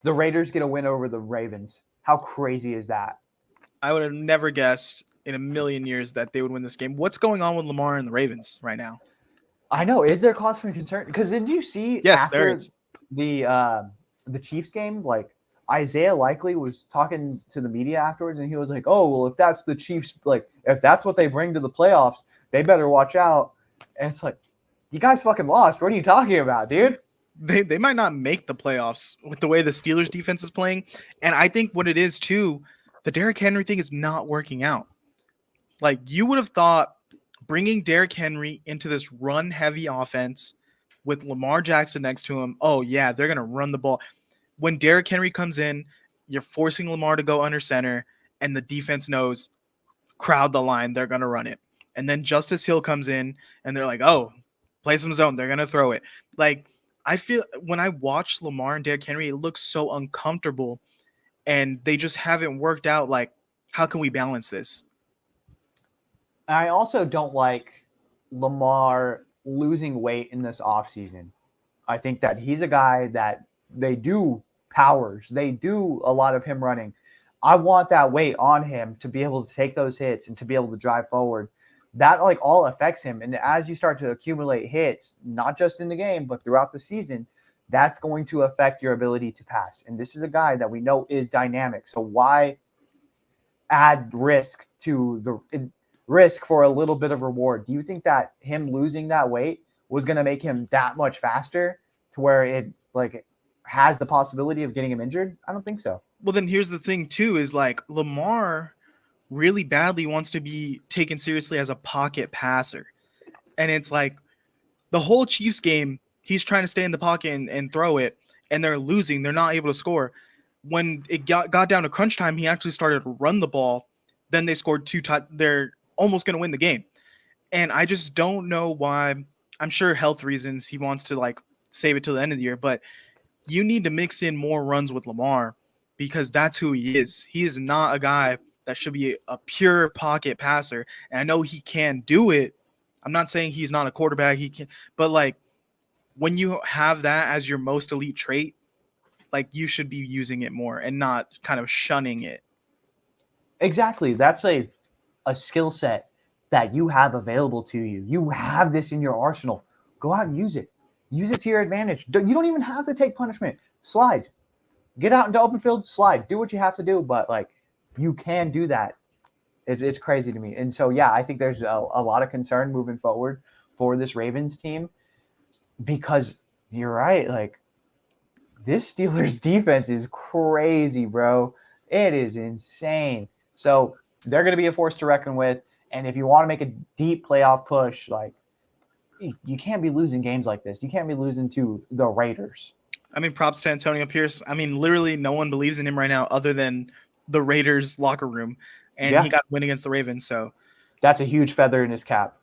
The Raiders get a win over the Ravens. How crazy is that? I would have never guessed in a million years that they would win this game. What's going on with Lamar and the Ravens right now? I know. Is there cause for concern? Because did you see Yes, there after is. the uh, the Chiefs game, like Isaiah Likely was talking to the media afterwards, and he was like, "Oh, well, if that's the Chiefs, like if that's what they bring to the playoffs, they better watch out." And it's like, you guys fucking lost. What are you talking about, dude? They might not make the playoffs with the way the Steelers defense is playing. And I think what it is too, the Derrick Henry thing is not working out. Like you would have thought bringing Derrick Henry into this run heavy offense with Lamar Jackson next to him, oh yeah, they're gonna run the ball. When Derrick Henry comes in, you're forcing Lamar to go under center, and the defense knows crowd the line, they're gonna run it. And then Justice Hill comes in, and they're like, oh, play some zone, they're gonna throw it. Like I feel when I watch Lamar and Derrick Henry, it looks so uncomfortable, and they just haven't worked out. Like, how can we balance this? I also don't like Lamar losing weight in this offseason. I think that he's a guy that they do powers, they do a lot of him running. I want that weight on him to be able to take those hits and to be able to drive forward. That like all affects him. And as you start to accumulate hits, not just in the game, but throughout the season, that's going to affect your ability to pass. And this is a guy that we know is dynamic. So why add risk for a little bit of reward? Do you think that him losing that weight was going to make him that much faster to where it like has the possibility of getting him injured? I don't think so. Well, then here's the thing too: is like Lamar really badly wants to be taken seriously as a pocket passer, and it's like the whole Chiefs game, he's trying to stay in the pocket and throw it, and they're losing. They're not able to score. When it got down to crunch time, he actually started to run the ball. Then they scored they're almost going to win the game. And I just don't know why. I'm sure health reasons he wants to like save it till the end of the year, but you need to mix in more runs with Lamar because that's who he is. He is not a guy that should be a pure pocket passer. And I know he can do it. I'm not saying he's not a quarterback. He can, but like when you have that as your most elite trait, like you should be using it more and not kind of shunning it. Exactly. That's a skill set that you have available to you. You have this in your arsenal. Go out and use it. Use it to your advantage. You don't even have to take punishment. Slide. Get out into open field, slide. Do what you have to do, but like you can do that. It's crazy to me. And so yeah, I think there's a lot of concern moving forward for this Ravens team because you're right. Like this Steelers defense is crazy, bro. It is insane. So they're going to be a force to reckon with. And if you want to make a deep playoff push, like you can't be losing games like this. You can't be losing to the Raiders. I mean, props to Antonio Pierce. I mean, literally no one believes in him right now other than the Raiders locker room. And he Yeah, got a win against the Ravens. So that's a huge feather in his cap.